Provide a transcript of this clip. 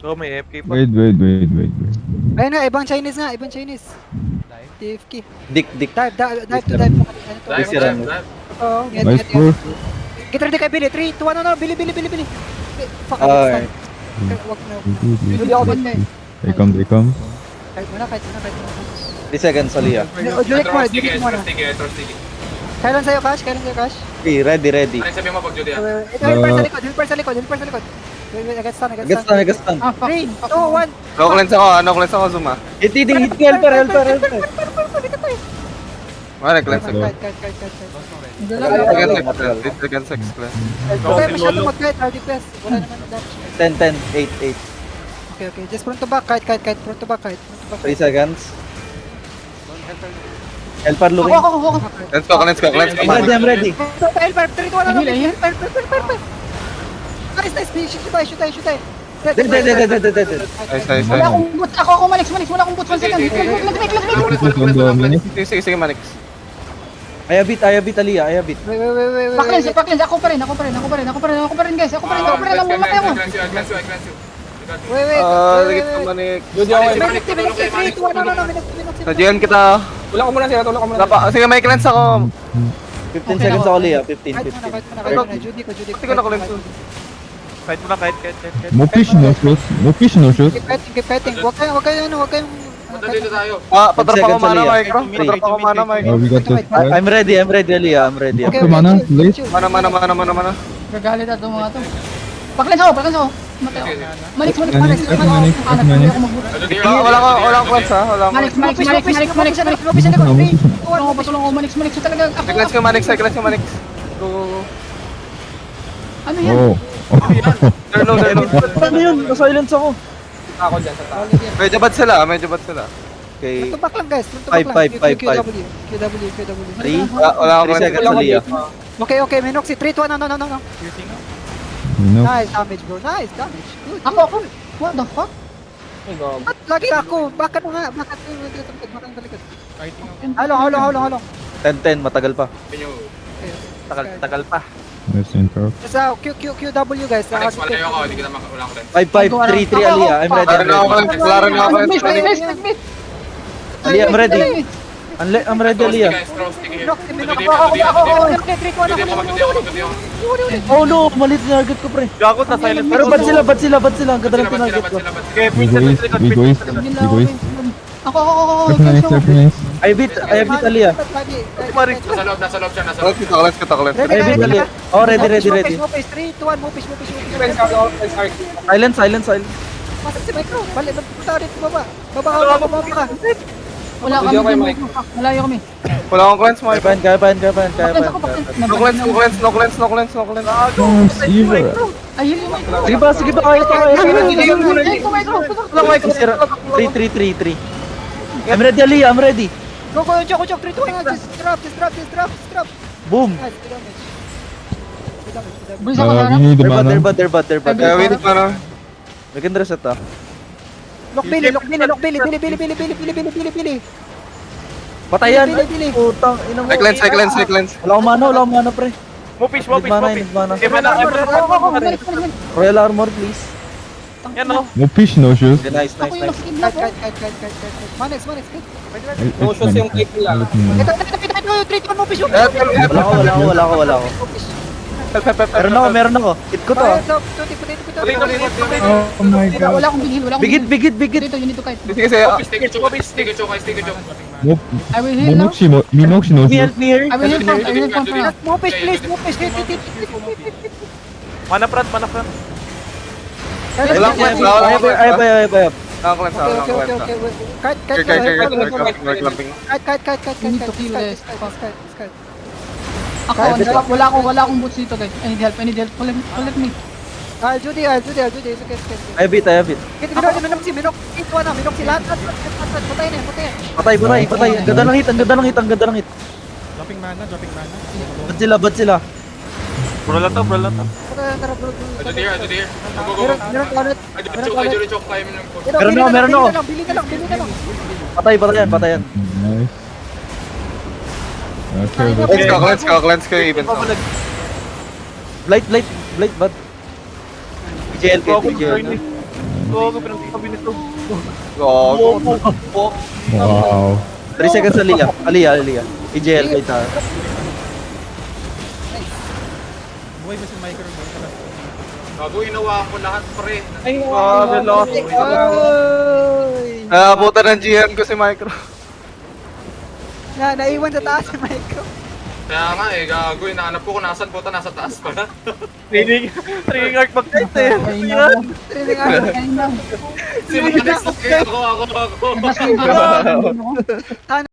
So, may AFK pa. Wait. Ayun na, ibang Chinese na, ibang Chinese. TFK. Dik. Dive to dive. Drive, drive, drive. Oo, Nice bro. Get ready kay Billy. 3, 2, 1, no, Billy. Fuck, Ay. wag na. Hindi ako banda eh. They come. Kahit muna. 3 seconds, Aliyah. Juliet mo, Sige, Juliet mo na. sige, sige. Kailan sa'yo, Cash? Okay, ready. Ano yung sabi mo pag Judy? Ito, helper sa likod. Wait, I got stun. Next stun. Ah, fuck. 3, 2, 1. No-cleanse ako, Zuma. Hit ko, helper. Cleanse ako. Dalawa. 8 seconds, cleanse. Okay, masyado mag-kite, RD press. Wala naman damage. 10, 8. Okay. Just front to back, kite. Front to back. 3 seconds. Helper looking. Ako. Cleanse ko. I'm ready. Helper, 3, 2, 1, no, Heal. helper. Nice, shoot tayo. Dead. Nice. Wala akong boots. Ako, Manix. Wala akong boots. 1 second. Lag. Sige, Manix. I have it, Aliyah. Wait. Backlines. Ako pa rin, guys. Ako pa rin. Mamatay ako. Wait. Ligit ka, Manix. Minute, 3, 2, 1, no, minute. Sadyan kita. Tulak ko muna sila, tulak ko muna. Sige, may cleanse ako. 15 seconds ako, Aliyah. 15. Kite muna. Judy ko. Hindi ko na-cleanse. Kahit muna, kahit. Mo fish no shoes. Keep fighting. Huwag kayong... Punta dito tayo. Patrapa ko mana, Mike. We got this. I'm ready, Aliyah. I'm ready. Okay, Mana, chill, please. chill. Mana. Gagalit na itong mga to. Backlines ako. Matay ako. Manix. Manix. Wala akong cleanse, ha? Wala akong Manix. Patulong ako, Manix. Talaga. cleanse. Cleanse ko, Manix. Go. Ano yan? Oh. Turn low. Ano yun? Na-silence ako. Ako dyan sa taas. Medyo bad sila. Okay. Front to back lang, guys. Five. QW. 3 Wala akong cleanse. seconds, Aliyah. Okay, Minoxy. 3, 2, 1, no. No. Nice damage, bro. Good. Ako. What the fuck? Ba't lagi ako? Bakit mo nga? Bakit mo talikod? Halong. 10, matagal pa. Tagal pa. Let's intro. Sa QW, guys. Alex, malayo ako. Hindi kita wala ko rin. 5, 3, Aliyah. I'm ready. Wala rin ako cleanse. Aliyah, I'm ready. I'm ready, Aliyah. Oh no, mali tinarget ko, pre. Gago, na silent. Pero bad sila. Ang ganda ng tinarget ko. Okay, We go east. Ako. Nice. I beat Aliyah. Nasa loob siya. Cleanse ko. I beat Aliyah. Oh, ready. 3, 2, 1, move, push. Silence. Masa si Micro? Balik, punta rin baba. Baba ka. Wala kami. Malayo kami. Wala akong cleanse, Mike. Kaya pa. No cleanse. Oh, Silver. Ay, heal yung Micro. Sige ba, kaya to. Ay, ko, Micro. 3. I'm ready, Aliyah. I'm ready. Go, Chok, 3, 2, 1. Just drop. Boom. Nice, good damage. Bulis ako We sana. need the mana. They're bad. Kaya win pa na. We can reset ah. Lock Billy. Patayan. Bili. Putang ina mo. Cleanse. Wala akong mana, pre. Mupis. Need mana. Okay, mana. Royal armor, please. Yan o. Mo fish no shoes. Okay, nice. Ako yung nakikid na Kite. po. Manex, good. No shoes yung clip nila. Ito, 3, 2, 1, move, push. Wala ako. Meron ako. Hit ko to. ah. Oh my god. Wala akong bigil. Bigit. Dito, you need to kite. Sticker choke. I will heal now. Minoxi no Me shoes. help me here. I will heal from now. Move, please. Mana front. Wala akong cleanse. I have. Okay. Kite. You need to kill this. Ako, wala akong boots dito, guys. I need help. Collect me. Judy. It's okay. I have it. Minok si lahat. Patay na. Patay. Ang ganda ng hit. Dropping mana. Bad sila. Bro lang to. Tara, bro. Ito dear. Go. Meron ulit. Ay, Judy choke. Kaya mo ng push. Meron ako. Bili ka lang. Patayan. Nice. Okay, Cleanse ko even. Blight bad. PJL. Gogo, pinagkakabi nito. Gogo. Wow. 3 seconds Aliyah. Aliyah. EJL kay Tara. Buhay ba si Micro? Gago, inawa ko lahat, pre. Ay, Grabe, lost. Oy! Naabutan ng GM ko si Micro. Naiwan sa taas si Micro. Kaya nga eh, gago, inaanap ko kung nasan puta, nasa taas pala. Training arc mag-kite eh. Ayun na ako. Training ako. Ayun na. Si Manis, ako. Tapos yung